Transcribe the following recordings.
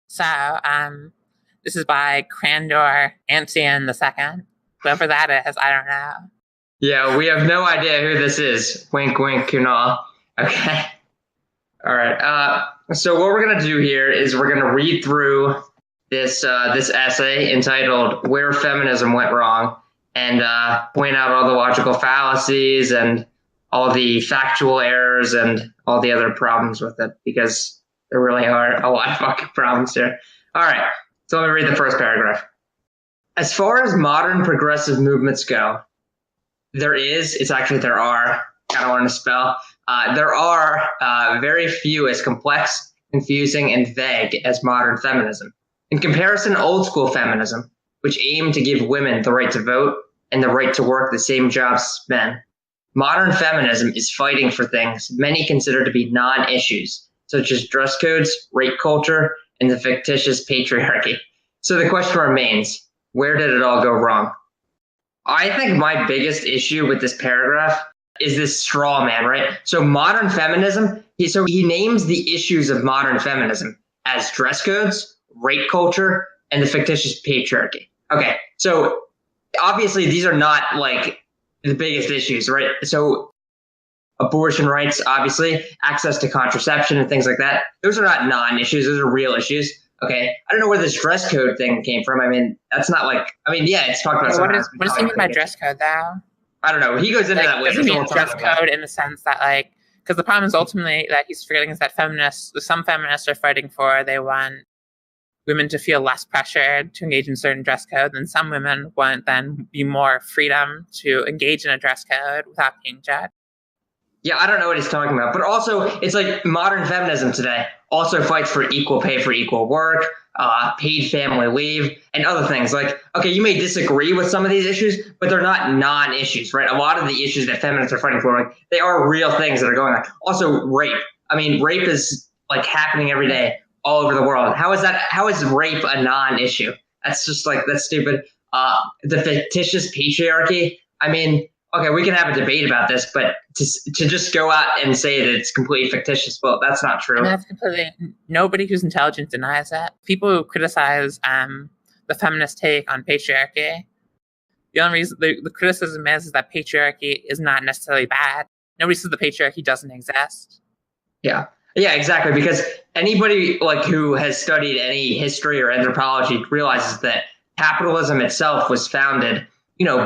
So, this is by Krandor Antian II. Whoever that is, I don't know. Yeah, we have no idea who this is. Wink, wink, Kunal. Okay. All right. So what we're gonna do here is we're gonna read through this essay entitled "Where Feminism Went Wrong" and point out all the logical fallacies and all the factual errors and all the other problems with it, because there really are a lot of fucking problems here. All right. So let me read the first paragraph. As far as modern progressive movements go, there are, I don't want to spell, there are very few as complex, confusing, and vague as modern feminism. In comparison, old school feminism, which aimed to give women the right to vote and the right to work the same jobs as men, modern feminism is fighting for things many consider to be non-issues, such as dress codes, rape culture, and the fictitious patriarchy. So the question remains, where did it all go wrong? I think my biggest issue with this paragraph is this straw man, right? So modern feminism, he names the issues of modern feminism as dress codes, rape culture, and the fictitious patriarchy. Okay, so obviously these are not like the biggest issues, right? So abortion rights, obviously, access to contraception and things like that, those are not non-issues, those are real issues. Okay, I don't know where this dress code thing came from. I mean, that's not like, I mean, yeah, it's talked about. What does he mean by dress code, though? I don't know. He goes into that later. Does he mean dress code in the sense that, like, because the problem is ultimately that he's forgetting is that some feminists are fighting for, they want women to feel less pressured to engage in certain dress codes, and some women want then be more freedom to engage in a dress code without being judged. Yeah, I don't know what he's talking about. But also, it's like modern feminism today also fights for equal pay for equal work, paid family leave, and other things. Like, okay, you may disagree with some of these issues, but they're not non-issues, right? A lot of the issues that feminists are fighting for, like, they are real things that are going on. Also, rape. I mean, rape is like happening every day all over the world. How is rape a non-issue? That's just like, that's stupid. The fictitious patriarchy. I mean, okay, we can have a debate about this, but to just go out and say that it's completely fictitious, well, that's not true. And that's completely, nobody who's intelligent denies that. People who criticize the feminist take on patriarchy, the only reason the criticism is that patriarchy is not necessarily bad. Nobody says the patriarchy doesn't exist. Yeah, exactly. Because anybody like who has studied any history or anthropology realizes that capitalism itself was founded,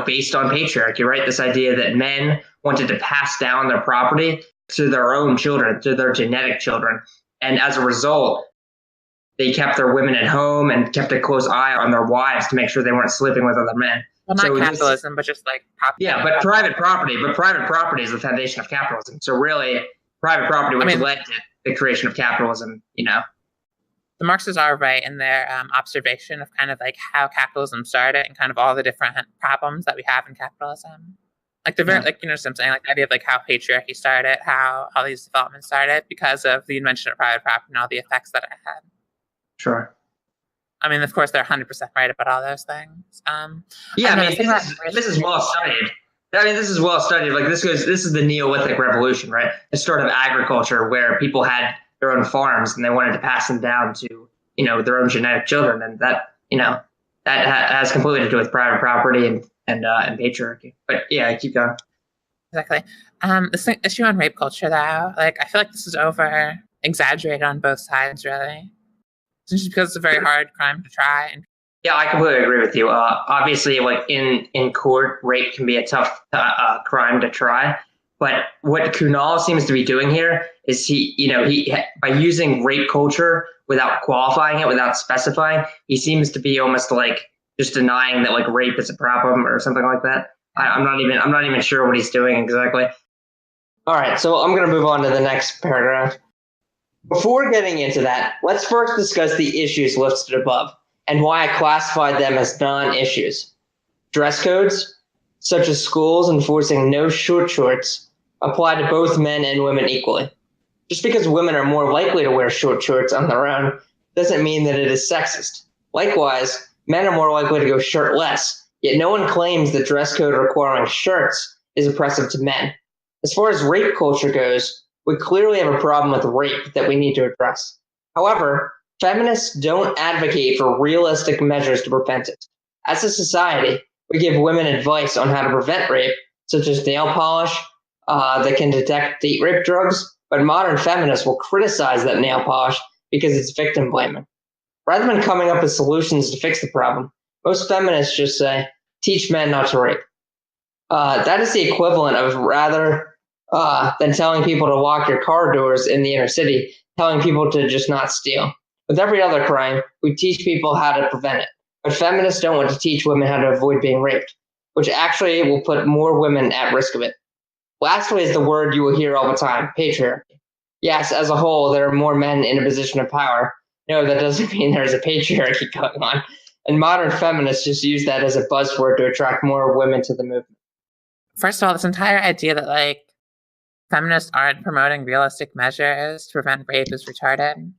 based on patriarchy, right? This idea that men wanted to pass down their property to their own children, to their genetic children. And as a result, they kept their women at home and kept a close eye on their wives to make sure they weren't sleeping with other men. Well, not capitalism, but just like but private property. But private property is the foundation of capitalism. So really, private property led to the creation of capitalism, The Marxists are right in their observation of kind of like how capitalism started and kind of all the different problems that we have in capitalism. Like the very, what I'm saying, like the idea of like how patriarchy started, how all these developments started because of the invention of private property and all the effects that it had. Sure. I mean, of course, they're 100% right about all those things. This is well studied. I mean, this is well studied. Like this is the Neolithic revolution, right? The start of agriculture where people had their own farms and they wanted to pass them down to, their own genetic children. And that, that has completely to do with private property and patriarchy. But yeah, keep going. Exactly. This issue on rape culture, though, like I feel like this is over exaggerated on both sides, really. It's just because it's a very hard crime to try. Yeah, I completely agree with you. Obviously, like in court, rape can be a tough crime to try. But what Kunal seems to be doing here is he by using rape culture without qualifying it, without specifying, he seems to be almost like just denying that like rape is a problem or something like that. I'm not even sure what he's doing exactly. All right, so I'm going to move on to the next paragraph. Before getting into that, let's first discuss the issues listed above and why I classified them as non-issues. Dress codes, such as schools enforcing no short shorts, apply to both men and women equally. Just because women are more likely to wear short shorts on their own doesn't mean that it is sexist. Likewise, men are more likely to go shirtless, yet no one claims that dress code requiring shirts is oppressive to men. As far as rape culture goes, we clearly have a problem with rape that we need to address. However, Feminists don't advocate for realistic measures to prevent it. As a society, we give women advice on how to prevent rape, such as nail polish that can detect date rape drugs, but modern feminists will criticize that nail polish because it's victim blaming. Rather than coming up with solutions to fix the problem, most feminists just say, teach men not to rape. That is the equivalent of rather than telling people to lock your car doors in the inner city, telling people to just not steal. With every other crime, we teach people how to prevent it. But feminists don't want to teach women how to avoid being raped, which actually will put more women at risk of it. Lastly is the word you will hear all the time, patriarchy. Yes, as a whole, there are more men in a position of power. No, that doesn't mean there's a patriarchy going on. And modern feminists just use that as a buzzword to attract more women to the movement. First of all, this entire idea that like feminists aren't promoting realistic measures to prevent rape is retarded.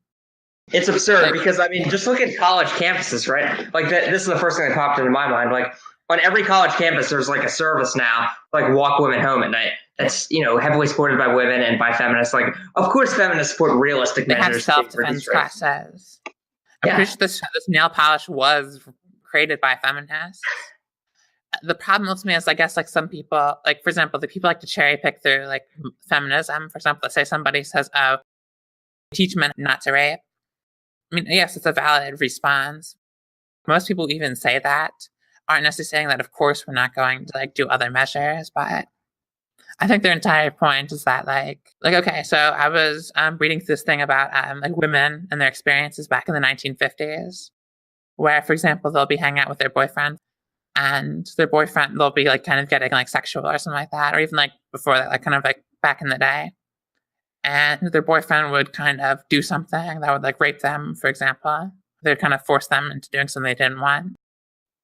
It's absurd because, I mean, just look at college campuses, right? Like, this is the first thing that popped into my mind. Like, on every college campus, there's like a service now, like walk women home at night. That's, heavily supported by women and by feminists. Like, of course, feminists support realistic measures. They have self-defense classes. I'm pretty sure this nail polish was created by feminists. The problem with me is, I guess, like some people, like, for example, the people like to cherry pick through like feminism. For example, let's say somebody says, oh, teach men not to rape. I mean, yes, it's a valid response. Most people even say that aren't necessarily saying that, of course, we're not going to like do other measures, but I think their entire point is that like, okay, so I was reading this thing about like women and their experiences back in the 1950s, where, for example, they'll be hanging out with their boyfriend and their boyfriend, they'll be like kind of getting like sexual or something like that, or even like before that, like kind of like back in the day. And their boyfriend would kind of do something that would like rape them, for example. They'd kind of force them into doing something they didn't want.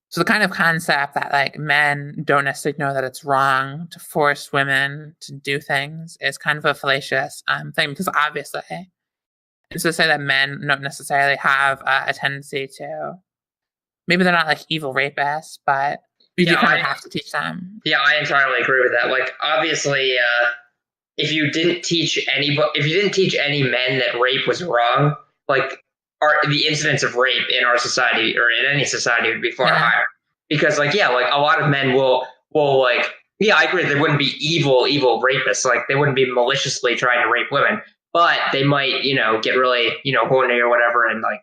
So the kind of concept that like men don't necessarily know that it's wrong to force women to do things is kind of a fallacious thing, because obviously it's to say that men don't necessarily have a tendency to, maybe they're not like evil rapists, but you do kind of have to teach them. Yeah, I entirely agree with that. Like, obviously, if you didn't teach any men that rape was wrong, like, the incidence of rape in our society or in any society would be far higher. Because, like, like a lot of men will like, I agree, they wouldn't be evil rapists. Like, they wouldn't be maliciously trying to rape women, but they might, get really, horny or whatever, and like,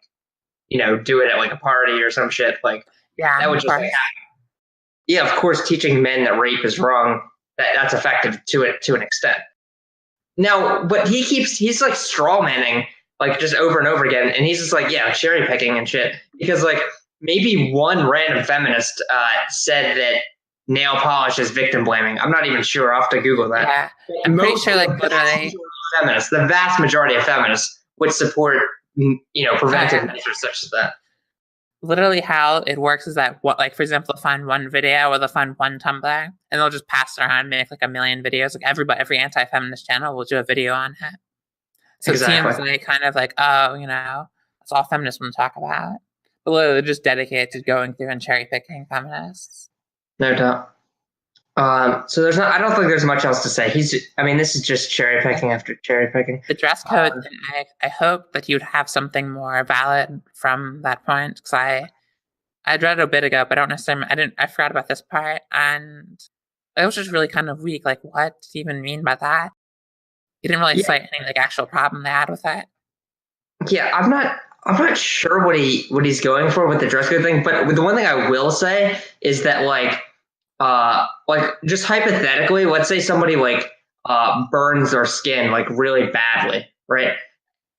do it at like a party or some shit. Like, that would just like happen. Of course, teaching men that rape is wrong, that's effective to an extent. Now, but he's like straw manning, like, just over and over again, and he's just like, cherry picking and shit, because like maybe one random feminist said that nail polish is victim blaming. I'm not even sure. I'll have to Google that. Yeah, I'm pretty sure like literally feminists, the vast majority of feminists would support preventive measures such as that. Literally how it works is that, for example, they'll find one video or they'll find one Tumblr and they'll just pass it around and make like a million videos. Like every anti-feminist channel will do a video on it. So it seems like kind of like, oh, that's all feminists want to talk about. But literally they're just dedicated to going through and cherry picking feminists. No doubt. So I don't think there's much else to say. This is just cherry picking after cherry picking. The dress code, I hope that you'd have something more valid from that point, because I read it a bit ago, but I don't necessarily, I forgot about this part, and it was just really kind of weak. Like, what do you even mean by that? You didn't really cite any like actual problem they had with it. Yeah, I'm not sure what he's going for with the dress code thing, but the one thing I will say is that like just hypothetically, let's say somebody like burns their skin like really badly, right?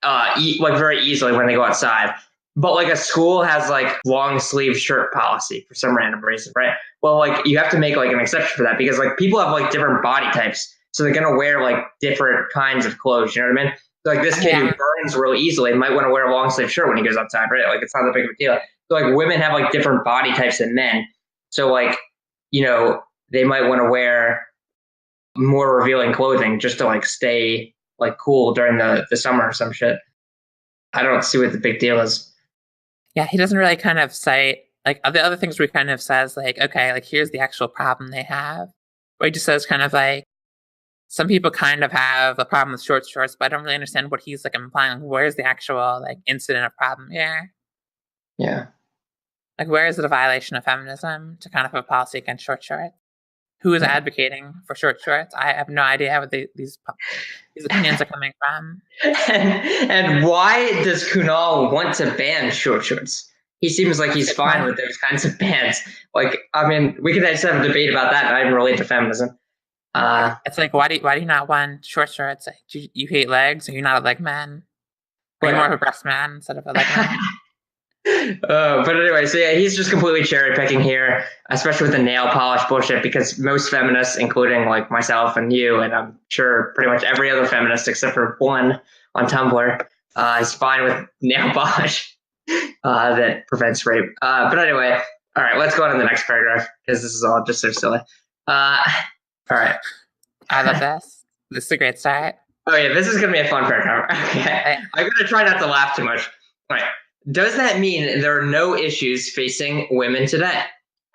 Like very easily when they go outside. But like a school has like long sleeve shirt policy for some random reason, right? Well, like you have to make like an exception for that, because like people have like different body types, so they're gonna wear like different kinds of clothes. You know what I mean? So, like this kid who burns real easily might want to wear a long sleeve shirt when he goes outside, right? Like it's not that big of a deal. So like women have like different body types than men, so like they might want to wear more revealing clothing just to like stay like cool during the summer or some shit. I don't see what the big deal is. Yeah, he doesn't really kind of cite like the other things where he kind of says like, okay, like here's the actual problem they have. Where he just says kind of like, some people kind of have a problem with short shorts, but I don't really understand what he's like implying. Where's the actual like incident of problem here? Yeah. Like, where is it a violation of feminism to kind of have a policy against short shorts? Who is advocating for short shorts? I have no idea what these opinions are coming from. And why does Kunal want to ban short shorts? He seems like he's fine with those kinds of bans. Like, I mean, we could just have a debate about that, not even relate to feminism. It's like, why do you not want short shorts? Like, do you hate legs? Are you not a leg man? Are you more of a breast man instead of a leg man? But anyway, so yeah, he's just completely cherry picking here, especially with the nail polish bullshit, because most feminists, including like myself and you, and I'm sure pretty much every other feminist except for one on Tumblr, is fine with nail polish that prevents rape. But anyway, all right, let's go on to the next paragraph because this is all just so silly. All right. I love this. This is a great start. Oh yeah, this is gonna be a fun paragraph. Okay. I'm gonna try not to laugh too much. All right. Does that mean there are no issues facing women today?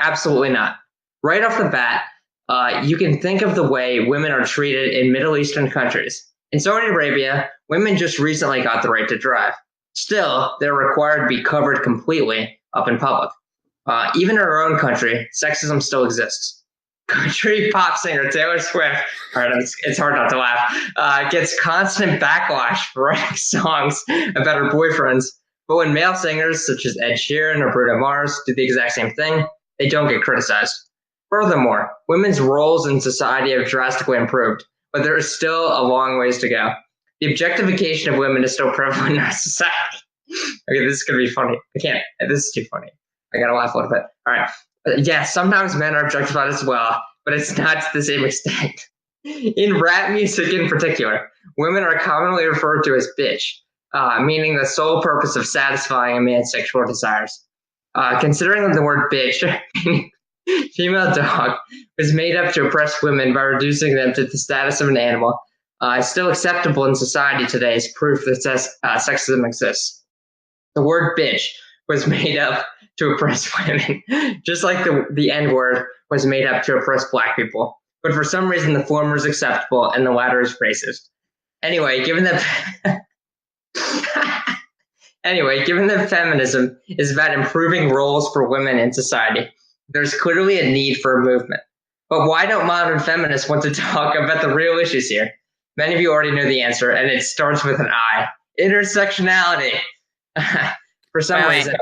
Absolutely not. Right off the bat, you can think of the way women are treated in Middle Eastern countries. In Saudi Arabia, women just recently got the right to drive. Still, they're required to be covered completely up in public. Even in our own country, sexism still exists. Country pop singer Taylor Swift, all right, it's hard not to laugh, gets constant backlash for writing songs about her boyfriends. But when male singers such as Ed Sheeran or Bruno Mars do the exact same thing, they don't get criticized. Furthermore, women's roles in society have drastically improved, but there is still a long ways to go. The objectification of women is still prevalent in our society. Okay, this is going to be funny. This is too funny. I got to laugh a little bit. All right. Yeah, sometimes men are objectified as well, but it's not to the same extent. In rap music in particular, women are commonly referred to as bitch, meaning the sole purpose of satisfying a man's sexual desires. Considering that the word bitch, female dog, was made up to oppress women by reducing them to the status of an animal, is still acceptable in society today as proof that sexism exists. The word bitch was made up to oppress women, just like the N-word was made up to oppress black people. But for some reason, the former is acceptable and the latter is racist. Anyway, given that feminism is about improving roles for women in society, there's clearly a need for a movement. But why don't modern feminists want to talk about the real issues here? Many of you already know the answer, and it starts with an I. Intersectionality. For some reason.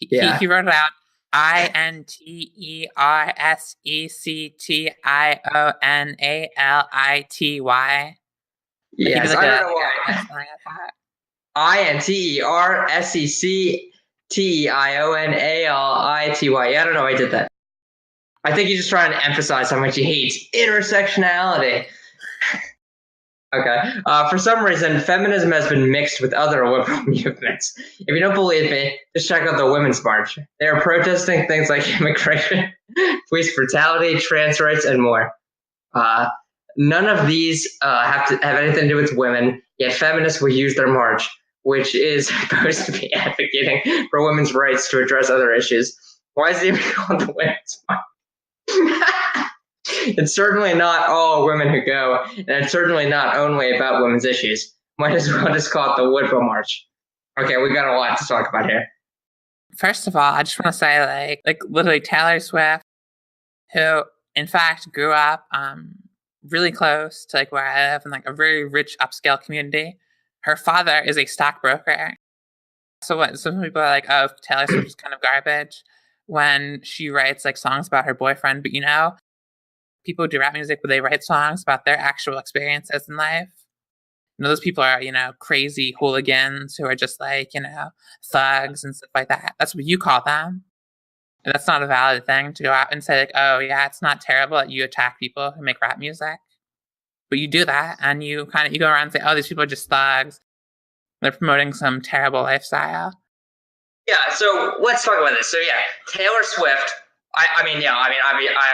He wrote it out. INTERSECTIONALITY. Yes, I don't know why. INTERSECTIONALITY. Yeah, I don't know why I did that. I think he's just trying to emphasize how much he hates intersectionality. Okay. For some reason, feminism has been mixed with other liberal movements. If you don't believe me, just check out the Women's March. They are protesting things like immigration, police brutality, trans rights, and more. None of these have anything to do with women, yet feminists will use their march, which is supposed to be advocating for women's rights to address other issues. Why is it even called the Women's March? It's certainly not all women who go, and it's certainly not only about women's issues. Might as well just call it the Liberal March. Okay, we got a lot to talk about here. First of all, I just want to say, like literally Taylor Swift, who in fact grew up really close to like where I live in like a very rich upscale community. Her father is a stockbroker. So what? Some people are like, "Oh, Taylor Swift is kind of garbage," when she writes like songs about her boyfriend, but people who do rap music, but they write songs about their actual experiences in life. Those people are, crazy hooligans who are just like, thugs and stuff like that. That's what you call them. And that's not a valid thing to go out and say like, oh yeah, it's not terrible that you attack people who make rap music. But you do that and you go around and say, oh, these people are just thugs. They're promoting some terrible lifestyle. Yeah, so let's talk about this. So yeah, Taylor Swift, I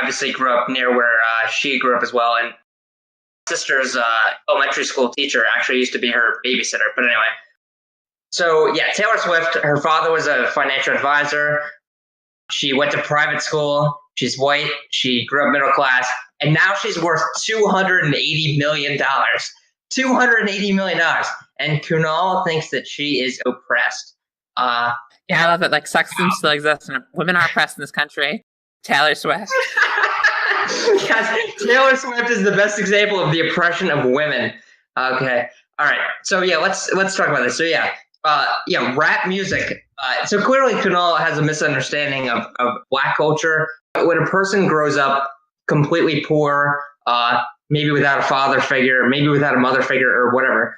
obviously grew up near where she grew up as well, and my sister's elementary school teacher actually used to be her babysitter. But anyway, so yeah, Taylor Swift, her father was a financial advisor. She went to private school. She's white. She grew up middle class, and now she's worth $280 million. $280 million. And Kunal thinks that she is oppressed. Yeah, I love it. Like, sexism still exists, and women are oppressed in this country. Taylor Swift. Yes, Taylor Swift is the best example of the oppression of women. Okay. All right. So yeah, let's talk about this. So yeah, rap music. So clearly Kunal has a misunderstanding of Black culture. When a person grows up completely poor, maybe without a father figure, maybe without a mother figure or whatever,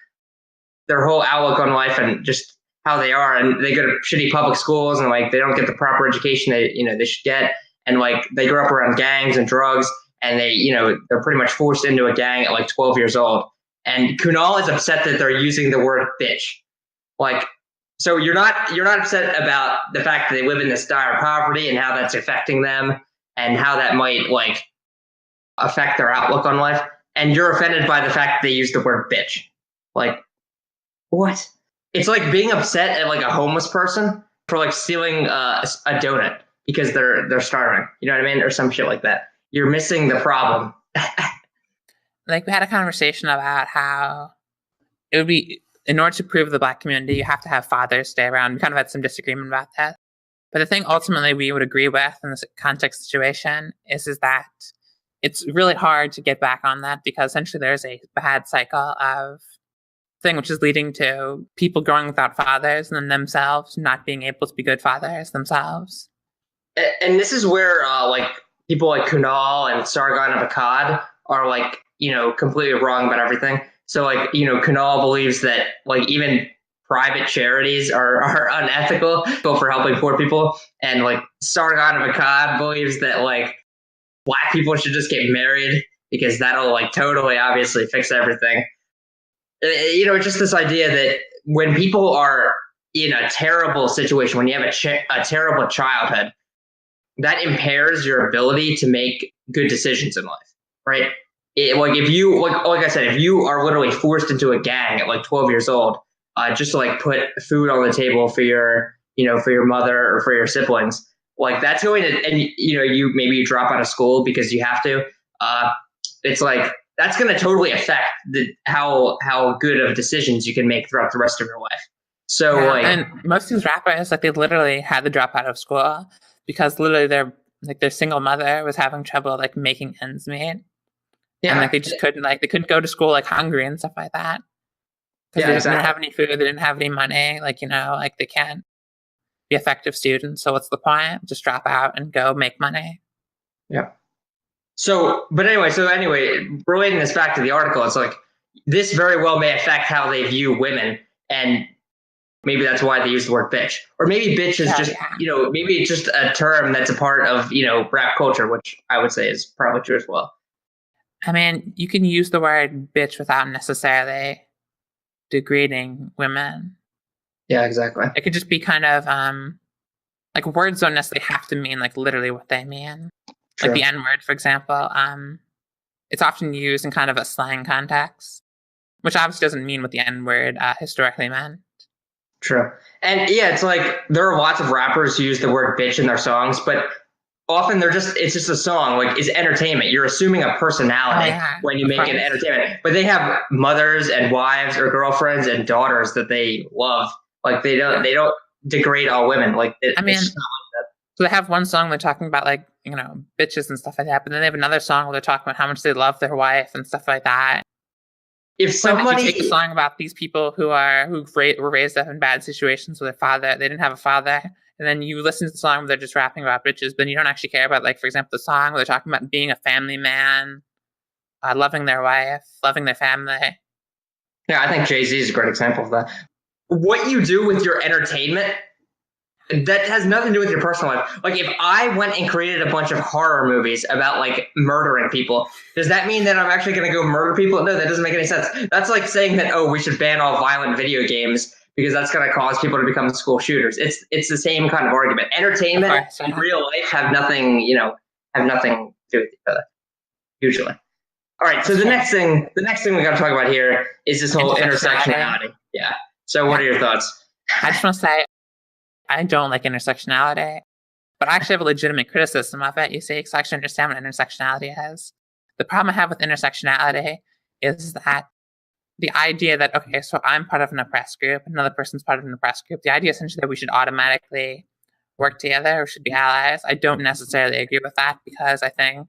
their whole outlook on life and just how they are, and they go to shitty public schools and like they don't get the proper education they should get, and like they grow up around gangs and drugs, and they're pretty much forced into a gang at like 12 years old. And Kunal is upset that they're using the word bitch. Like, so you're not upset about the fact that they live in this dire poverty and how that's affecting them and how that might like affect their outlook on life. And you're offended by the fact that they use the word bitch. Like, what? It's like being upset at like a homeless person for like stealing a donut because they're starving. You know what I mean? Or some shit like that. You're missing the problem. Like, we had a conversation about how it would be, in order to prove the Black community, you have to have fathers stay around. We kind of had some disagreement about that. But the thing ultimately we would agree with in this context situation is that it's really hard to get back on that, because essentially there's a bad cycle of thing which is leading to people growing without fathers and then themselves not being able to be good fathers themselves. And this is where like people like Kunal and Sargon of Akkad are like, completely wrong about everything. So like, Kunal believes that like even private charities are unethical for helping poor people. And like Sargon of Akkad believes that like Black people should just get married because that'll like totally obviously fix everything. Just this idea that when people are in a terrible situation, when you have a terrible childhood, that impairs your ability to make good decisions in life, right? Like if you, like I said, if you are literally forced into a gang at like 12 years old, just to like put food on the table for your mother or for your siblings, like that's going to, and you drop out of school because you have to. It's like that's going to totally affect how good of decisions you can make throughout the rest of your life. So and most of these rappers, like, they literally had to drop out of school because literally their single mother was having trouble like making ends meet. Yeah. And like they just couldn't go to school like hungry and stuff like that. Because they didn't have any food, they didn't have any money, like they can't be effective students. So what's the point? Just drop out and go make money. Yeah. So anyway, relating this back to the article, it's like this very well may affect how they view women, and maybe that's why they use the word bitch. Or maybe bitch is maybe it's just a term that's a part of, rap culture, which I would say is probably true as well. I mean, you can use the word bitch without necessarily degrading women. Yeah, exactly. It could just be kind of like, words don't necessarily have to mean like literally what they mean. True. Like the N-word, for example, it's often used in kind of a slang context, which obviously doesn't mean what the N-word historically meant. True. And yeah, it's like there are lots of rappers who use the word bitch in their songs, but often it's just a song. Like, it's entertainment. You're assuming a personality when you make an entertainment. But they have mothers and wives or girlfriends and daughters that they love. Like, they don't degrade all women. Like, it's not like that. So they have one song they're talking about like, bitches and stuff like that, but then they have another song where they're talking about how much they love their wife and stuff like that. If somebody take a song about these people who were raised up in bad situations with their father, they didn't have a father, and then you listen to the song where they're just rapping about bitches, but you don't actually care about, like, for example, the song where they're talking about being a family man, loving their wife, loving their family. Yeah, I think Jay-Z is a great example of that. What you do with your entertainment, that has nothing to do with your personal life. Like, if I went and created a bunch of horror movies about, like, murdering people, does that mean that I'm actually going to go murder people? No, that doesn't make any sense. That's like saying that, we should ban all violent video games because that's going to cause people to become school shooters. It's the same kind of argument. Entertainment and real life have nothing to do with each other, usually. All right, so the next thing we got to talk about here is this whole intersectionality. Yeah. So what are your thoughts? I just want to say, I don't like intersectionality. But I actually have a legitimate criticism of it, you see, because I actually understand what intersectionality is. The problem I have with intersectionality is that the idea that, okay, so I'm part of an oppressed group, another person's part of an oppressed group, the idea essentially that we should automatically work together or should be allies, I don't necessarily agree with that, because I think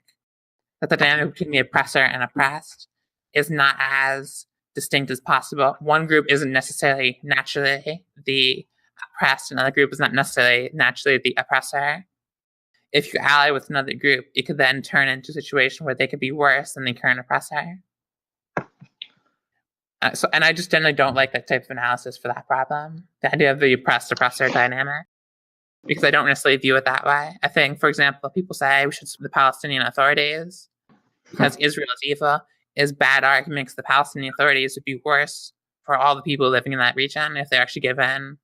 that the dynamic between the oppressor and oppressed is not as distinct as possible. One group isn't necessarily naturally the oppressed, another group is not necessarily naturally the oppressor. If you ally with another group, it could then turn into a situation where they could be worse than the current oppressor. And I just generally don't like that type of analysis for that problem, the idea of the oppressed-oppressor dynamic, because I don't necessarily view it that way. I think, for example, people say we should support the Palestinian authorities because Israel is evil, is bad arguments. The Palestinian authorities would be worse for all the people living in that region if they're actually given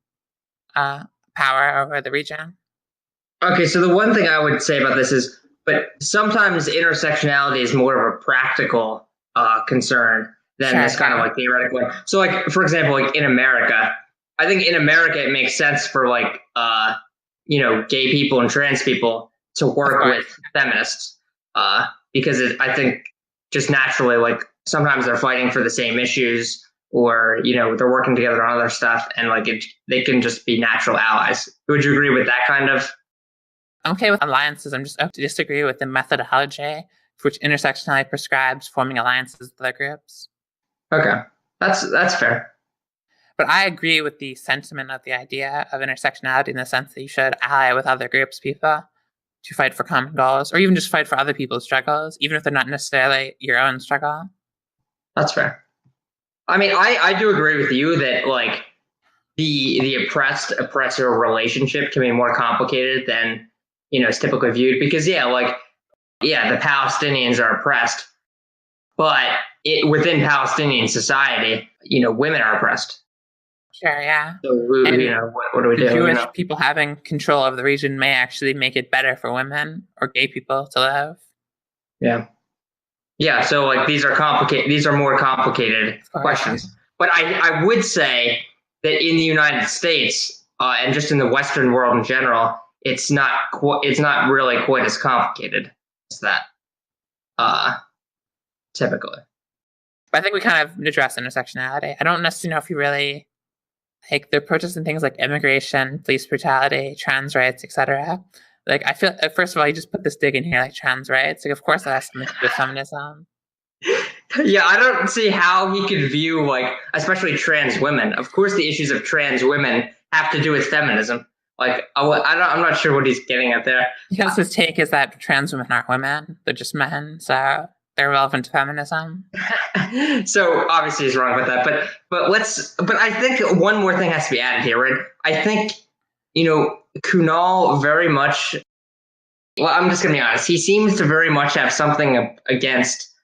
power over the region. Okay, so the one thing I would say about this is, but sometimes intersectionality is more of a practical concern than this kind of like theoretical one. So like, for example, like in America, I think in America it makes sense for like, gay people and trans people to work with feminists because I think just naturally, like sometimes they're fighting for the same issues or, they're working together on other stuff and like they can just be natural allies. Would you agree with that kind of? I'm okay with alliances. I have to disagree with the methodology for which intersectionality prescribes forming alliances with other groups. Okay, that's fair. But I agree with the sentiment of the idea of intersectionality in the sense that you should ally with other groups, people, to fight for common goals, or even just fight for other people's struggles, even if they're not necessarily your own struggle. That's fair. I mean, I do agree with you that like the oppressor relationship can be more complicated than is typically viewed because the Palestinians are oppressed, but within Palestinian society, women are oppressed. Sure, yeah. So, what do we do? Jewish people having control of the region may actually make it better for women or gay people to live. Yeah. Yeah, so like these are more complicated questions. But I would say that in the United States and just in the Western world in general, it's not really quite as complicated as that typically. But I think we kind of address intersectionality. I don't necessarily know if you really like the protests and things like immigration, police brutality, trans rights, etc. Like I feel, first of all, you just put this dig in here, like trans rights. Like, of course, that has something to do with feminism. Yeah, I don't see how he could view like, especially trans women. Of course, the issues of trans women have to do with feminism. Like, I'm not sure what he's getting at there. Because his take is that trans women aren't women; they're just men, so they're relevant to feminism. So obviously he's wrong about that. But I think one more thing has to be added here, right? I think Kunal very much. Well, I'm just gonna be honest. He seems to very much have something against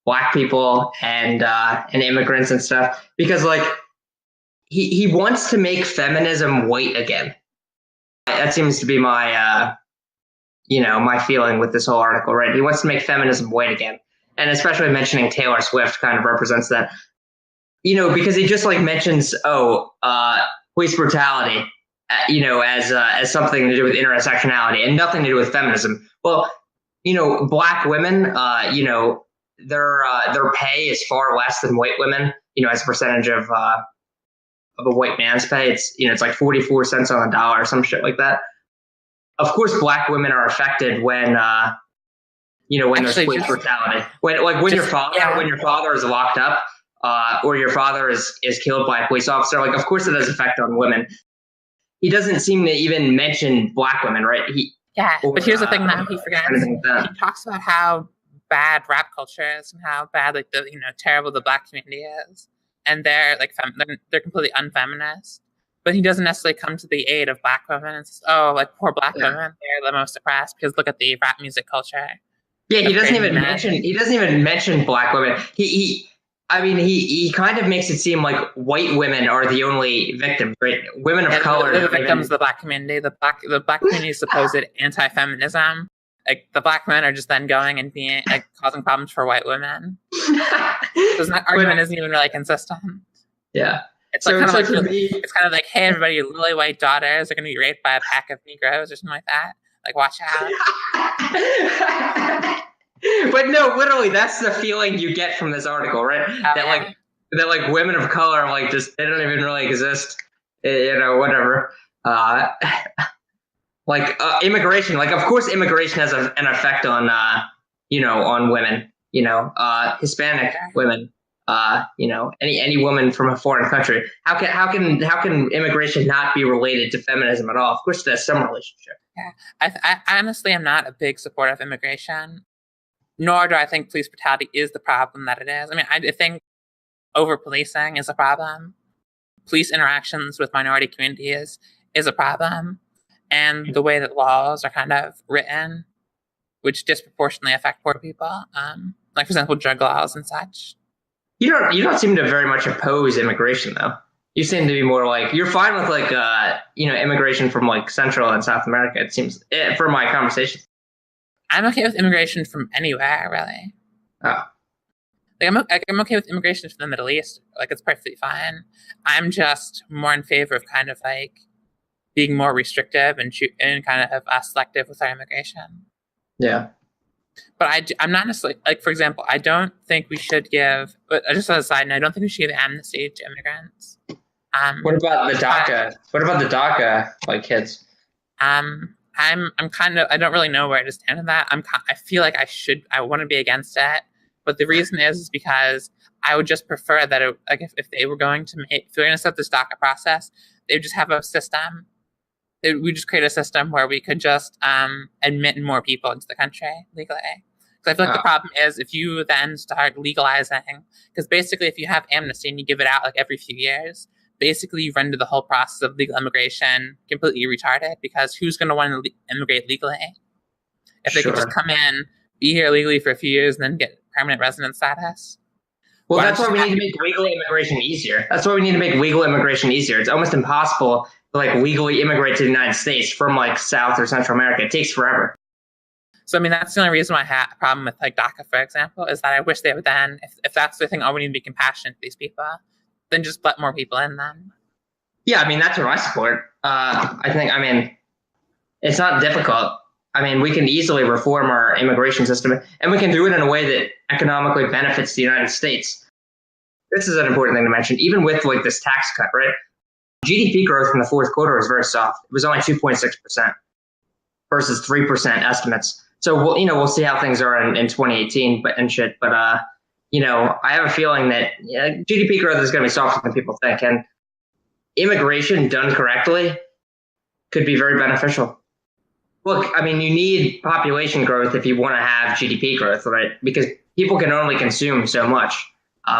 Black people and immigrants and stuff because like he wants to make feminism white again. That seems to be my my feeling with this whole article, right? He wants to make feminism white again. And especially mentioning Taylor Swift kind of represents that, because he just like mentions, police brutality, as something to do with intersectionality and nothing to do with feminism. Well, Black women, their pay is far less than white women, as a percentage of a white man's pay. It's like 44 cents on the dollar or some shit like that. Of course, Black women are affected when there's police brutality. When your father is locked up, or your father is killed by a police officer, like of course it has effect on women. He doesn't seem to even mention Black women, right? But here's the thing that he forgets. He talks about how bad rap culture is and how bad like the terrible the Black community is, and they're like they're completely unfeminist. But he doesn't necessarily come to the aid of Black women and says, like poor Black women, they're the most oppressed because look at the rap music culture. Yeah, he doesn't even mention Black women. He kind of makes it seem like white women are the only victims, right? Women of color, the victims of the Black community. The Black community's supposed anti-feminism. Like the Black men are just then going and being like causing problems for white women. So that argument isn't even really consistent. Yeah. It's like it's kind of like, hey, everybody, your lily white daughters are going to be raped by a pack of Negroes or something like that. Like, watch out. But no, literally, that's the feeling you get from this article, right? That like women of color, like, just, they don't even really exist, you know, whatever. Immigration, like, of course, immigration has an effect on, you know, on women, you know, Hispanic women, you know, any woman from a foreign country. How can immigration not be related to feminism at all? Of course, there's some relationship. Yeah, I honestly am not a big supporter of immigration, nor do I think police brutality is the problem that it is. I mean, I think over-policing is a problem. Police interactions with minority communities is a problem. And the way that laws are kind of written, which disproportionately affect poor people, like, for example, drug laws and such. You don't seem to very much oppose immigration, though. You seem to be more like, you're fine with, like, you know, immigration from, like, Central and South America, it seems, from my conversations. I'm okay with immigration from anywhere, really. Oh. Like, I'm okay with immigration from the Middle East. Like, it's perfectly fine. I'm just more in favor of kind of, like, being more restrictive and kind of selective with our immigration. Yeah. But I'm not necessarily, like, for example, I don't think we should give, but just as a side note, I don't think we should give amnesty to immigrants. What about the DACA? What about the DACA, like, kids? I'm kind of, I don't really know where to stand on that. I feel like I want to be against it, but the reason is because I would just prefer that it, like, if they were going to if they're going to set this DACA process, they would just have a system. We just create a system where we could just admit more people into the country legally. Because I feel like the problem is if you then start legalizing, because basically if you have amnesty and you give it out like every few years, basically you render the whole process of legal immigration completely retarded, because who's going to want to immigrate legally? If they could just come in, be here legally for a few years, and then get permanent resident status. Well, that's why we need to make legal immigration easier. That's why we need to make legal immigration easier. It's almost impossible to, like, legally immigrate to the United States from, like, South or Central America. It takes forever. So, I mean, that's the only reason why I have a problem with, like, DACA, for example, is that I wish they would then, if that's the thing, we need to be compassionate to these people, then just let more people in then. Yeah, I mean, that's what I support. I think, I mean, it's not difficult. I mean, we can easily reform our immigration system, and we can do it in a way that economically benefits the United States. This is an important thing to mention, even with, like, this tax cut, right? GDP growth in the fourth quarter was very soft. It was only 2.6% versus 3% estimates. So we'll see how things are in 2018, but you know, I have a feeling that GDP growth is going to be softer than people think, and immigration done correctly could be very beneficial. Look, I mean, you need population growth if you want to have GDP growth, right? Because people can only consume so much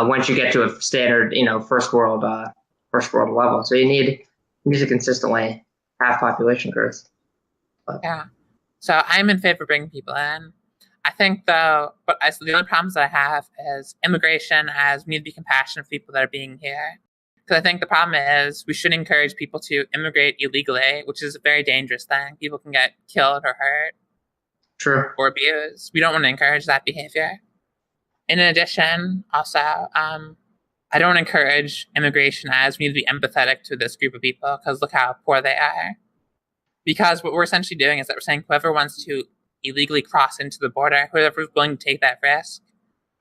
once you get to a standard, you know, first world level. So you need to consistently have population growth. Yeah. So I'm in favor of bringing people in. I think, though, the only problems that I have is immigration, as we need to be compassionate for people that are being here. Because I think the problem is we should encourage people to immigrate illegally, which is a very dangerous thing. People can get killed or hurt. True. Or abused. We don't want to encourage that behavior. In addition, also, I don't encourage immigration, as we need to be empathetic to this group of people, because look how poor they are. Because what we're essentially doing is that we're saying whoever wants to illegally cross into the border, whoever's willing to take that risk,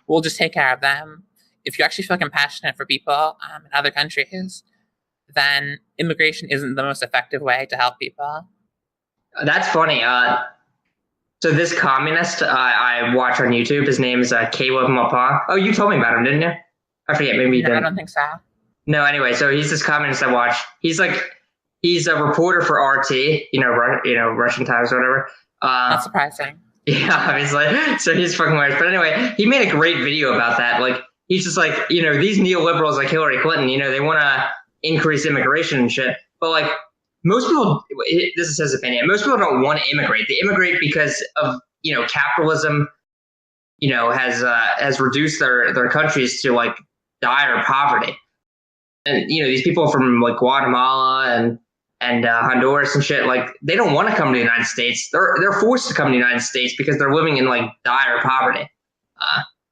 we'll just take care of them. If you actually feel compassionate for people in other countries, then immigration isn't the most effective way to help people. That's funny. So this communist I watch on YouTube, his name is Caleb Maupin. Oh, you told me about him, didn't you? I forget. Maybe you didn't. I don't think so. No, anyway, so he's this communist I watch. He's a reporter for RT, Russian Times or whatever. Not surprising. Yeah, obviously. So he's fucking weird. But anyway, he made a great video about that. Like, he's just like, these neoliberals like Hillary Clinton, they want to increase immigration and shit. But like, most people, this is his opinion, most people don't want to immigrate. They immigrate because of, capitalism, has reduced their countries to like dire poverty. And, these people from like Guatemala and Honduras and shit, like, they don't want to come to the United States. They're forced to come to the United States because they're living in like dire poverty.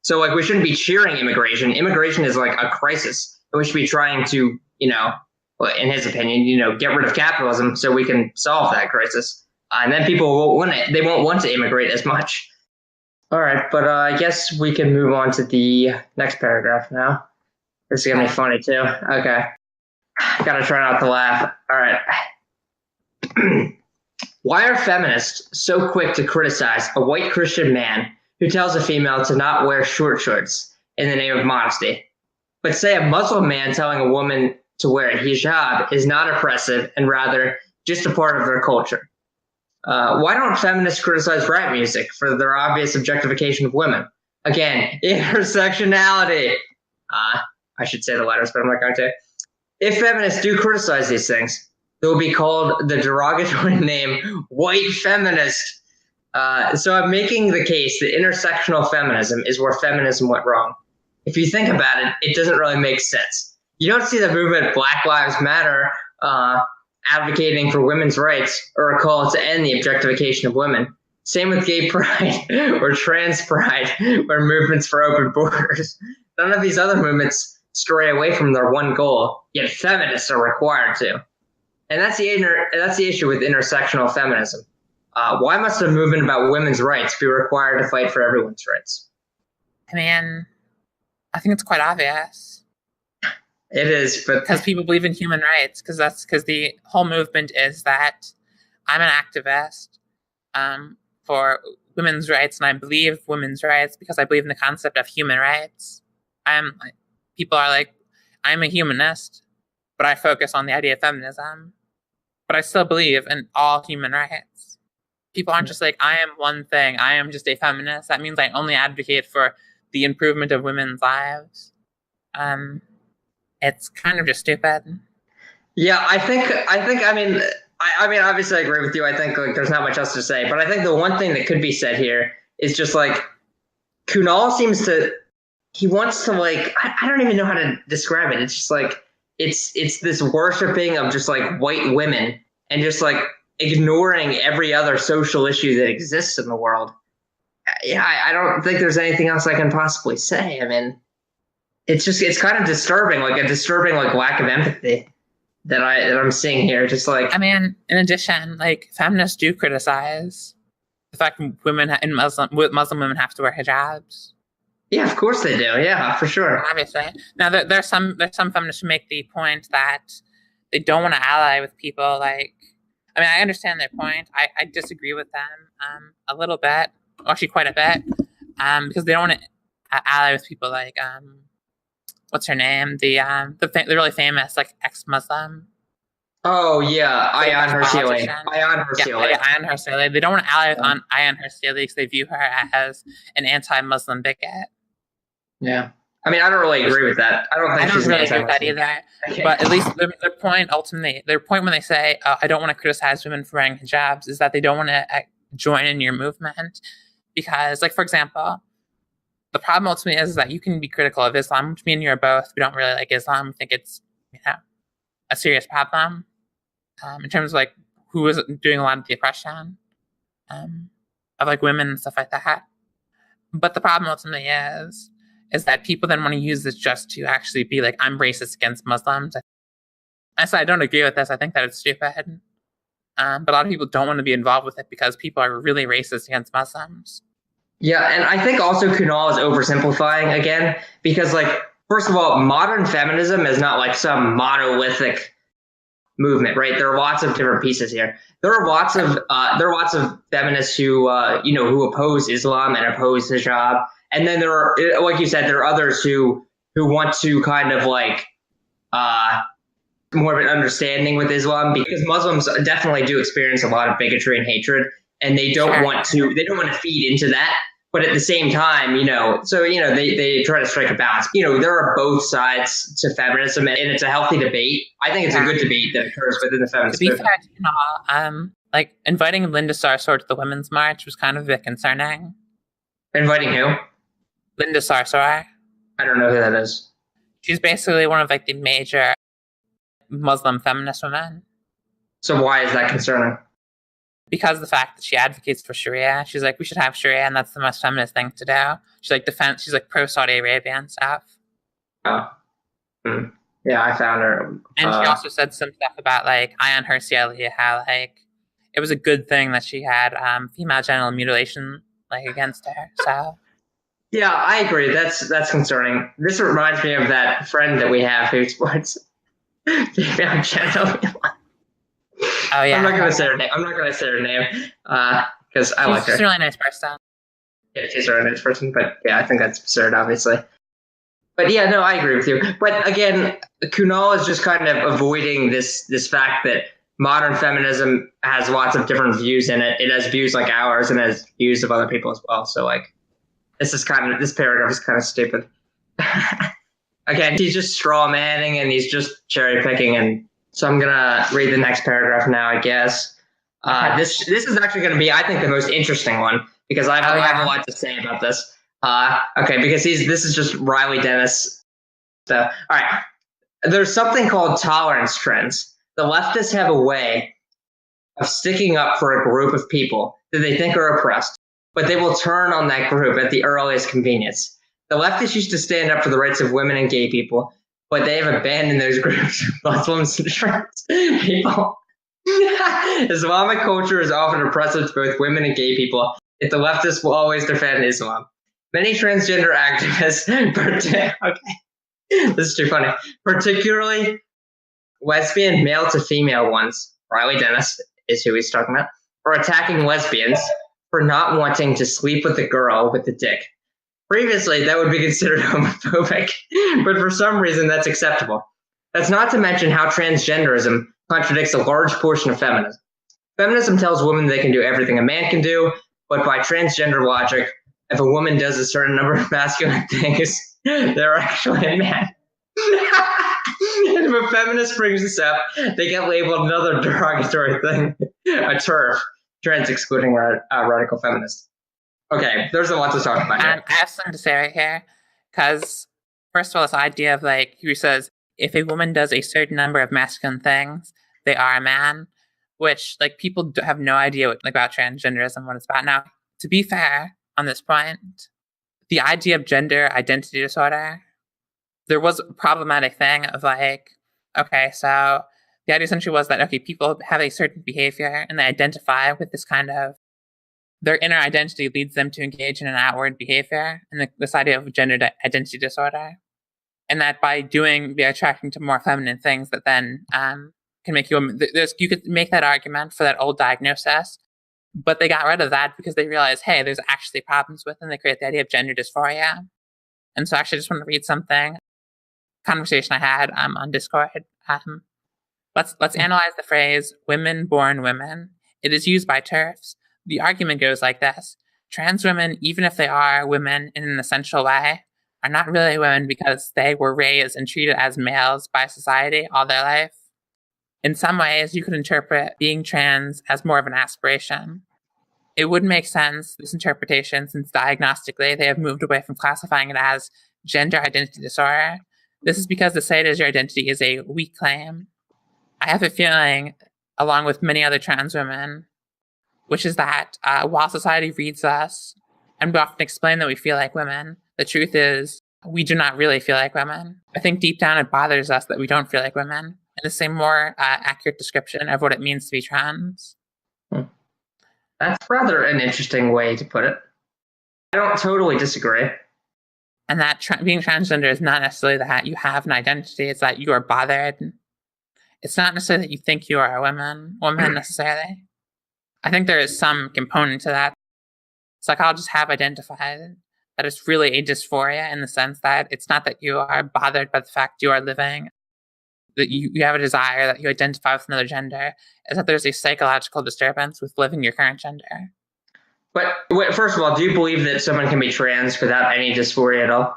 So like, we shouldn't be cheering immigration. Immigration is like a crisis. And we should be trying to, in his opinion, get rid of capitalism so we can solve that crisis. And then people won't want to immigrate as much. All right, but I guess we can move on to the next paragraph now. This is gonna be funny too. Okay, gotta try not to laugh. All right. Why are feminists so quick to criticize a white Christian man who tells a female to not wear short shorts in the name of modesty, but say a Muslim man telling a woman to wear a hijab is not oppressive and rather just a part of their culture? Why don't feminists criticize rap music for their obvious objectification of women? Again, intersectionality. I should say the letters, but I'm not going to. If feminists do criticize these things, they will be called the derogatory name white feminist. So I'm making the case that intersectional feminism is where feminism went wrong. If you think about it, it doesn't really make sense. You don't see the movement Black Lives Matter advocating for women's rights or a call to end the objectification of women. Same with gay pride or trans pride or movements for open borders. None of these other movements stray away from their one goal, yet feminists are required to. And that's the issue with intersectional feminism. Why must a movement about women's rights be required to fight for everyone's rights? I mean, I think it's quite obvious. It is, but because people believe in human rights, because the whole movement is that I'm an activist for women's rights, and I believe women's rights because I believe in the concept of human rights. People are like, I'm a humanist, but I focus on the idea of feminism, but I still believe in all human rights. People aren't just like, I am one thing, I am just a feminist. That means I only advocate for the improvement of women's lives. It's kind of just stupid. Yeah, I mean, obviously I agree with you. I think like there's not much else to say, but I think the one thing that could be said here is just like Kunal he wants to like, I don't even know how to describe it. It's just like, it's this worshiping of just like white women and just like ignoring every other social issue that exists in the world. Yeah, I don't think there's anything else I can possibly say. I mean, it's kind of disturbing, like a disturbing like lack of empathy that I'm seeing here. Just like, I mean, in addition, like feminists do criticize the fact that Muslim women have to wear hijabs. Yeah, of course they do. Yeah, for sure. Obviously. Now there's some feminists who make the point that they don't want to ally with people like. I mean, I understand their point. I disagree with them a little bit, actually quite a bit, because they don't want to ally with people like what's her name? The really famous like ex-Muslim. Oh yeah, Ayaan Hirsi. Ayaan Hirsi. They don't want to ally with Ayaan Hirsi because they view her as an anti-Muslim bigot. Yeah, I mean, I don't really agree with that. I don't really agree with that either. Okay. But at least their point when they say, I don't want to criticize women for wearing hijabs, is that they don't want to join in your movement because, like, for example, the problem ultimately is that you can be critical of Islam, which me and you are both. We don't really like Islam. We think it's a serious problem in terms of like who is doing a lot of the oppression of like women and stuff like that. But the problem ultimately is that people then want to use this just to actually be like, I'm racist against Muslims. I don't agree with this. I think that it's stupid. But a lot of people don't want to be involved with it because people are really racist against Muslims. Yeah, and I think also Kunal is oversimplifying again, because like, first of all, modern feminism is not like some monolithic movement, right? There are lots of different pieces here. There are lots of feminists who who oppose Islam and oppose hijab, and then there are, like you said, there are others who want to kind of like more of an understanding with Islam, because Muslims definitely do experience a lot of bigotry and hatred, and they don't want to feed into that. But at the same time, they try to strike a balance. There are both sides to feminism, and it's a healthy debate. I think it's a good debate that occurs within the feminist movement. To be fair, like inviting Linda Sarsour to the Women's March was kind of a bit concerning. Inviting who? Linda Sarsour. I don't know who that is. She's basically one of like the major Muslim feminist women. So why is that concerning? Because of the fact that she advocates for Sharia. She's like, we should have Sharia, and that's the most feminist thing to do. She's like pro Saudi Arabia and stuff. Oh. Yeah, I found her. And she also said some stuff about like Ayaan Hirsi Ali, how like it was a good thing that she had female genital mutilation like against her. So yeah, I agree. That's concerning. This reminds me of that friend that we have who sports female genital. oh yeah, I'm not gonna say her name. I'm not gonna say her name because I like her. She's a really nice person. Yeah, she's a really nice person, but yeah, I think that's absurd, obviously. But yeah, no, I agree with you. But again, Kunal is just kind of avoiding this fact that modern feminism has lots of different views in it. It has views like ours and has views of other people as well. So like, this paragraph is kind of stupid. Again, he's just straw manning and he's just cherry picking. And so I'm gonna read the next paragraph now, I guess. This is actually going to be, I think, the most interesting one because I have a lot to say about this. Okay, because this is just Riley Dennis stuff. All right, there's something called tolerance trends. The leftists have a way of sticking up for a group of people that they think are oppressed, but they will turn on that group at the earliest convenience. The leftists used to stand up for the rights of women and gay people, but they have abandoned those groups, Muslims and trans people. Islamic culture is often oppressive to both women and gay people, yet the leftists will always defend Islam. Many transgender activists, this is too funny, particularly lesbian male to female ones, Riley Dennis is who he's talking about, are attacking lesbians for not wanting to sleep with a girl with a dick. Previously, that would be considered homophobic, but for some reason that's acceptable. That's not to mention how transgenderism contradicts a large portion of feminism. Feminism tells women they can do everything a man can do, but by transgender logic, if a woman does a certain number of masculine things, they're actually a man. And if a feminist brings this up, they get labeled another derogatory thing, a TERF, trans excluding radical feminist. Okay, there's a lot to talk about here. I have something to say right here, because first of all, this idea of like, who says, if a woman does a certain number of masculine things, they are a man, which like people have no idea what, like, about transgenderism, what it's about. Now, to be fair on this point, the idea of gender identity disorder, there was a problematic thing of like, okay, so the idea essentially was that, okay, people have a certain behavior and they identify with this kind of, their inner identity leads them to engage in an outward behavior, and this idea of gender identity disorder. And that by be attracting to more feminine things that then can make you a woman. You could make that argument for that old diagnosis, but they got rid of that because they realized, hey, there's actually problems with it, and they create the idea of gender dysphoria. And so actually I just want to read something, conversation I had on Discord. Let's analyze the phrase, women born women. It is used by TERFs. The argument goes like this. Trans women, even if they are women in an essential way, are not really women because they were raised and treated as males by society all their life. In some ways, you could interpret being trans as more of an aspiration. It would make sense, this interpretation, since diagnostically they have moved away from classifying it as gender identity disorder. This is because to say it is your identity is a weak claim. I have a feeling, along with many other trans women, which is that while society reads us, and we often explain that we feel like women, the truth is we do not really feel like women. I think deep down it bothers us that we don't feel like women. And it's a more accurate description of what it means to be trans. That's rather an interesting way to put it. I don't totally disagree. And that being transgender is not necessarily that you have an identity, it's that you are bothered. It's not necessarily that you think you are a woman necessarily. I think there is some component to that. Psychologists have identified that it's really a dysphoria in the sense that it's not that you are bothered by the fact you are living, that you have a desire, that you identify with another gender. It's that there's a psychological disturbance with living your current gender. But first of all, do you believe that someone can be trans without any dysphoria at all?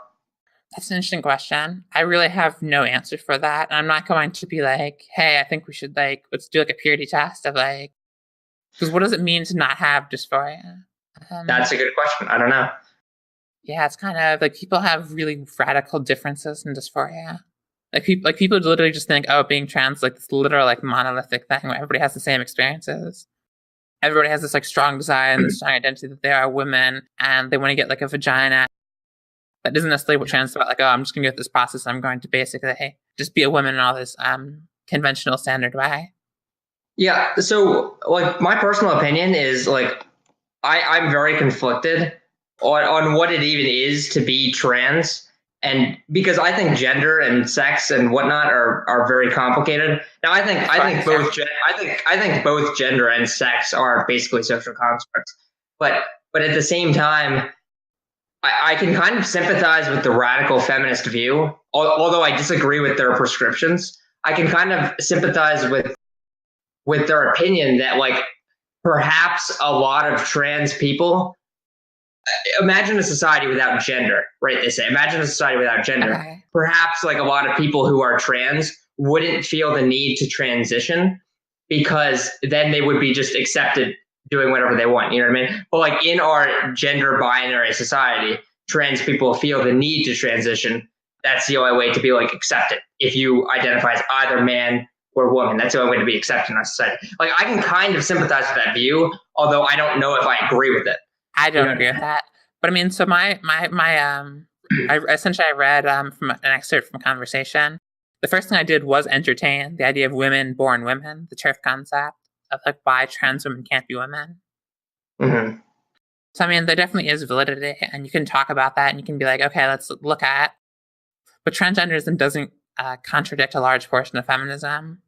That's an interesting question. I really have no answer for that. And I'm not going to be like, hey, I think we should let's do a purity test of because what does it mean to not have dysphoria? That's a good question. I don't know. Yeah, it's kind of people have really radical differences in dysphoria. People literally just think, oh, being trans this literal monolithic thing where everybody has the same experiences. Everybody has this strong desire and this strong identity that they are women and they want to get a vagina. That isn't necessarily what trans is about. Oh, I'm just going to go through this process. I'm going to basically just be a woman in all this conventional standard way. Yeah. So like my personal opinion is like I'm very conflicted on what it even is to be trans. And because I think gender and sex and whatnot are very complicated. Now I think both gender and sex are basically social constructs. But at the same time, I can kind of sympathize with the radical feminist view, although I disagree with their prescriptions. I can kind of sympathize with their opinion that like perhaps a lot of trans people imagine a society without gender, right? They say, imagine a society without gender. Okay. Perhaps like a lot of people who are trans wouldn't feel the need to transition because then they would be just accepted doing whatever they want. You know what I mean? But like in our gender binary society, trans people feel the need to transition. That's the only way to be like accepted. If you identify as either man or woman, that's the only way to be accepted in our society. Like I can kind of sympathize with that view, although I don't know if I agree with it. I don't agree with that. But I mean, so I read from an excerpt from a conversation. The first thing I did was entertain the idea of women born women, the TERF concept of like why trans women can't be women. Mm-hmm. So I mean, there definitely is validity, and you can talk about that, and you can be like, okay, let's look at. But transgenderism doesn't contradict a large portion of feminism.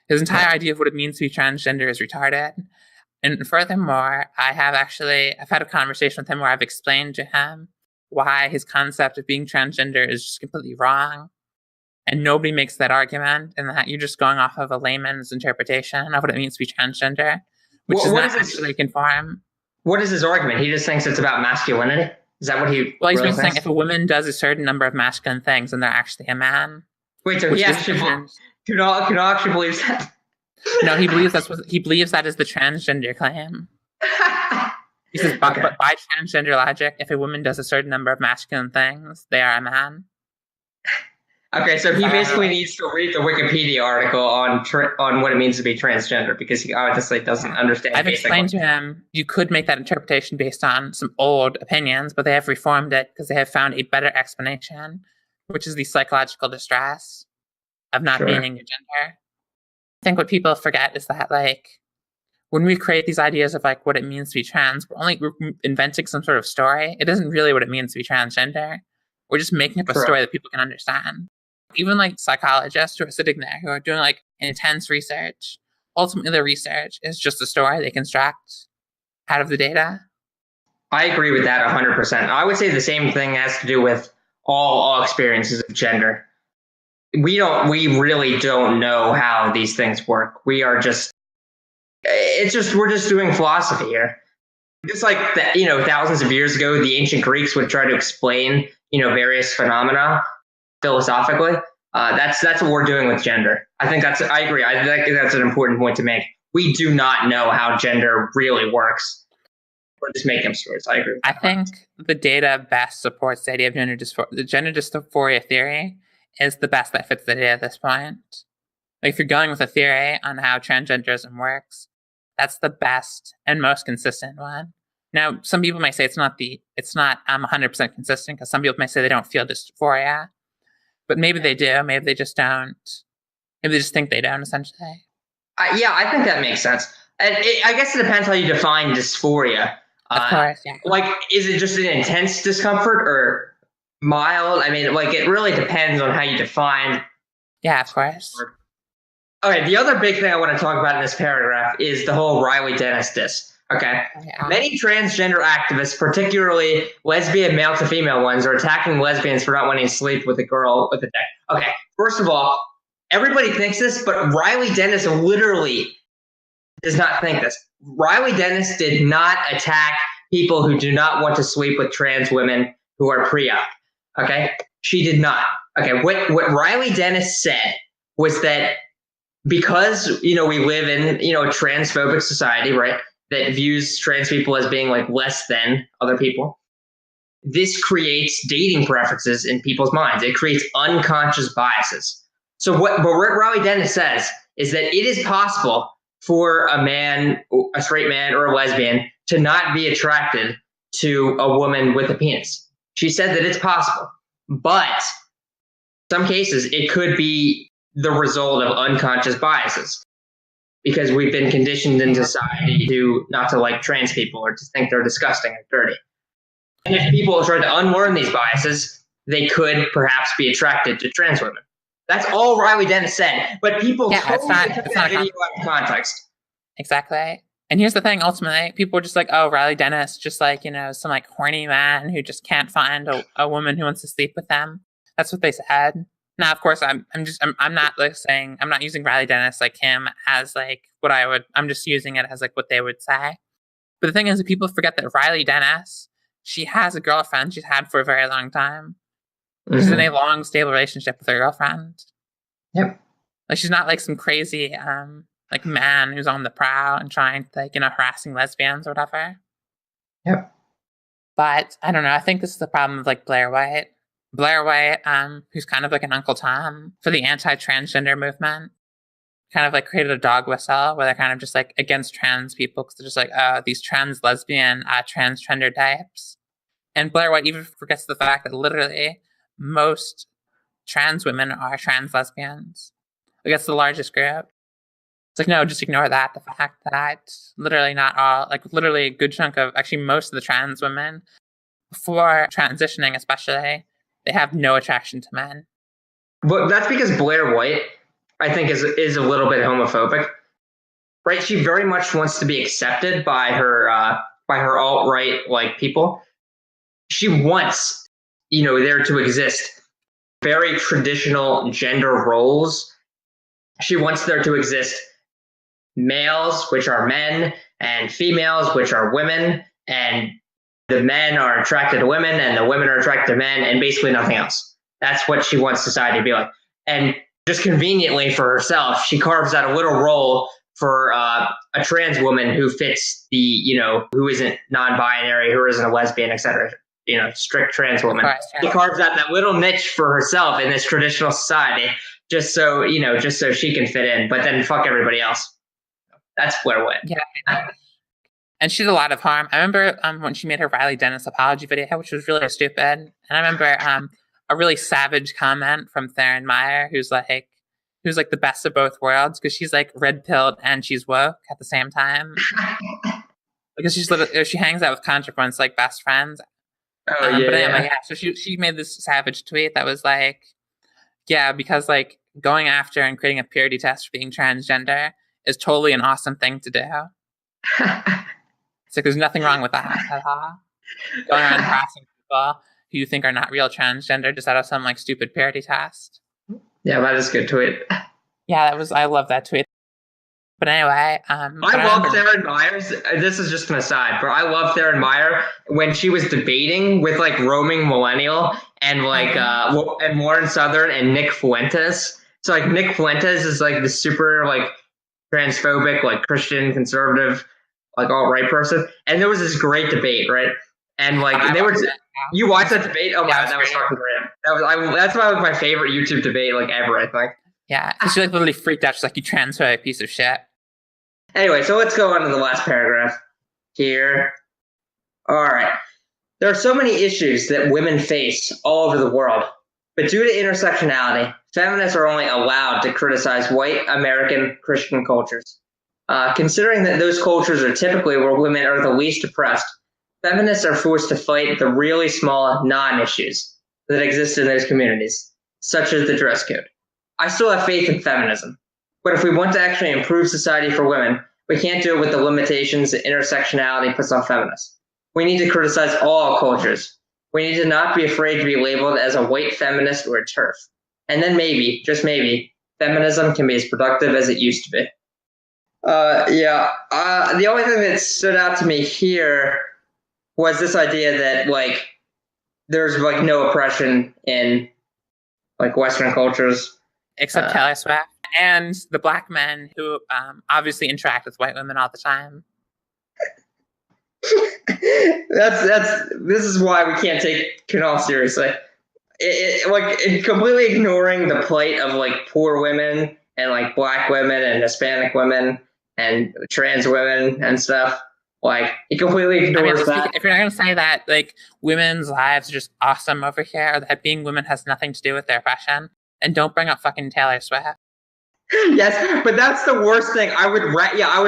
His entire idea of what it means to be transgender is retarded. And furthermore, I've had a conversation with him where I've explained to him why his concept of being transgender is just completely wrong. And nobody makes that argument, and that you're just going off of a layman's interpretation of what it means to be transgender, which does not actually conform. What is his argument? He just thinks it's about masculinity? Is that what he Well, he's really saying if a woman does a certain number of masculine things, then they're actually a man. Wait, so he actually believes that? No, he believes that is the transgender claim. He says, but by transgender logic, if a woman does a certain number of masculine things, they are a man. Okay, so he basically needs to read the Wikipedia article on what it means to be transgender because he obviously doesn't understand. I've explained to him you could make that interpretation based on some old opinions, but they have reformed it because they have found a better explanation, which is the psychological distress of not being in your gender. I think what people forget is that, like, when we create these ideas of like what it means to be trans, we're inventing some sort of story. It isn't really what it means to be transgender. We're just making up a story that people can understand. Even like psychologists who are sitting there who are doing like intense research, ultimately their research is just a story they construct out of the data. I agree with that 100%. I would say the same thing has to do with all experiences of gender. We really don't know how these things work. We're just doing philosophy here. Just like that, thousands of years ago, the ancient Greeks would try to explain, various phenomena philosophically. That's what we're doing with gender. I agree. I think that's an important point to make. We do not know how gender really works. We're just making up stories. I agree. I think the data best supports the idea of gender dysphoria. The gender dysphoria theory is the best that fits the data at this point. Like if you're going with a theory on how transgenderism works, that's the best and most consistent one. Now, some people may say it's not 100% consistent because some people may say they don't feel dysphoria, but maybe they do. Maybe they just don't. Maybe they just think they don't, essentially. Yeah, I think that makes sense. And I guess it depends how you define dysphoria. Of course, yeah. Like, is it just an intense discomfort or mild? I mean, like, it really depends on how you define. Yeah, of course. Okay, the other big thing I want to talk about in this paragraph is the whole Riley Dennis diss. Okay. Yeah. Many transgender activists, particularly lesbian male to female ones, are attacking lesbians for not wanting to sleep with a girl with a dick. Okay, first of all, everybody thinks this, but Riley Dennis literally does not think this. Riley Dennis did not attack people who do not want to sleep with trans women who are pre-op. Okay? She did not. Okay, what Riley Dennis said was that because, we live in, a transphobic society, right, that views trans people as being like less than other people, this creates dating preferences in people's minds. It creates unconscious biases. So what Riley Dennis says is that it is possible for a man, a straight man or a lesbian, to not be attracted to a woman with a penis. She said that it's possible, but in some cases it could be the result of unconscious biases. because we've been conditioned in society to not to like trans people or to think they're disgusting or dirty. And if people try to unlearn these biases, they could perhaps be attracted to trans women. That's all Riley Dennis said, but people totally took that video out of context. Exactly. And here's the thing, ultimately, people were just like, oh, Riley Dennis, just like, some like horny man who just can't find a woman who wants to sleep with them. That's what they said. Now, of course, I'm not like saying, I'm not using Riley Dennis like him as like what I'm just using it as like what they would say. But the thing is that people forget that Riley Dennis, she has a girlfriend she's had for a very long time. Mm-hmm. She's in a long, stable relationship with her girlfriend. Yep. Like, she's not like some crazy, like man who's on the prowl and trying to like, harassing lesbians or whatever. Yep. But I don't know. I think this is the problem with like Blair White. Blair White, who's kind of like an Uncle Tom for the anti-transgender movement, kind of like created a dog whistle where they're kind of just like against trans people because they're just like, oh, these trans lesbian, transgender types. And Blair White even forgets the fact that literally most trans women are trans lesbians. Like, that's the largest group. It's like, no, just ignore that. The fact that literally not all, like literally a good chunk of, actually most of the trans women, before transitioning especially, they have no attraction to men. But that's because Blair White, I think, is a little bit homophobic, right? She very much wants to be accepted by her alt-right like people. She wants, there to exist very traditional gender roles. She wants there to exist males, which are men, and females, which are women, and the men are attracted to women, and the women are attracted to men, and basically nothing else. That's what she wants society to be like. And just conveniently for herself, she carves out a little role for a trans woman who fits the, who isn't non-binary, who isn't a lesbian, etc. Strict trans woman. She carves out that little niche for herself in this traditional society, just so she can fit in. But then fuck everybody else. That's Blair White. Yeah. And she did a lot of harm. I remember when she made her Riley Dennis apology video, which was really stupid. And I remember a really savage comment from Theron Meyer, who's like the best of both worlds, because she's like red-pilled and she's woke at the same time. Because she hangs out with contrapunts like best friends. Oh, yeah. But anyway, yeah. So she made this savage tweet that was like, yeah, because like going after and creating a purity test for being transgender is totally an awesome thing to do. It's like there's nothing wrong with that at all. Going around harassing people who you think are not real transgender just out of some like stupid parody test. Yeah, that is a good tweet. Yeah, I love that tweet. But anyway, I love Theron Myers. This is just an aside, but I love Theron Meyer when she was debating with like roaming millennial and like and Warren Southern and Nick Fuentes. So like Nick Fuentes is like the super like transphobic, like Christian conservative, like alt-right person, and there was this great debate, right? And like you watched that debate? Oh my god, that was fucking great. That's probably my favorite YouTube debate like ever, I think. Yeah, she like literally freaked out. She's like, "You transphobic piece of shit." Anyway, so let's go on to the last paragraph here. All right. There are so many issues that women face all over the world, but due to intersectionality, feminists are only allowed to criticize white American Christian cultures. Considering that those cultures are typically where women are the least oppressed, feminists are forced to fight the really small non-issues that exist in those communities, such as the dress code. I still have faith in feminism, but if we want to actually improve society for women, we can't do it with the limitations that intersectionality puts on feminists. We need to criticize all cultures. We need to not be afraid to be labeled as a white feminist or a TERF. And then maybe, just maybe, feminism can be as productive as it used to be. The only thing that stood out to me here was this idea that like there's like no oppression in like Western cultures. Except Taylor Swift and the black men who obviously interact with white women all the time. This is why we can't take Kunal seriously. It completely ignoring the plight of like poor women and like black women and Hispanic women and trans women and stuff. Like it completely ignores that. If you're not gonna say that like women's lives are just awesome over here, or that being women has nothing to do with their oppression, and don't bring up fucking Taylor Swift. Yes, but that's the worst thing. I would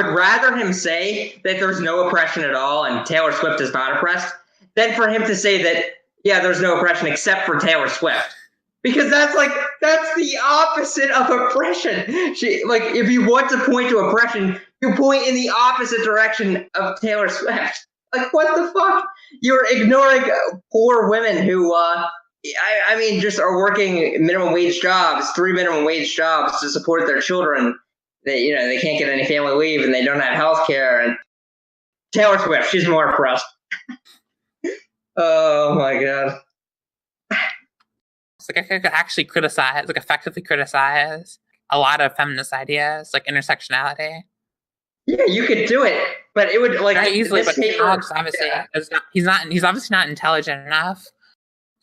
rather him say that there's no oppression at all and Taylor Swift is not oppressed than for him to say that, yeah, there's no oppression except for Taylor Swift. Because that's the opposite of oppression. If you want to point to oppression, you point in the opposite direction of Taylor Swift. Like, what the fuck? You're ignoring poor women who just are working minimum wage jobs, 3 minimum wage jobs to support their children. They can't get any family leave and they don't have health care. And Taylor Swift, she's more oppressed. Oh my god. It's like I could actually effectively criticize a lot of feminist ideas, like intersectionality. Yeah, you could do it, but it would very easily. But Alex obviously he's obviously not intelligent enough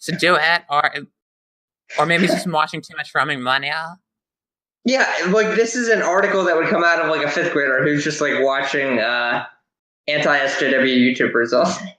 to do it, or maybe he's just watching too much Roaming Millennial. Yeah, this is an article that would come out of a 5th grader who's just watching anti-SJW YouTubers all day.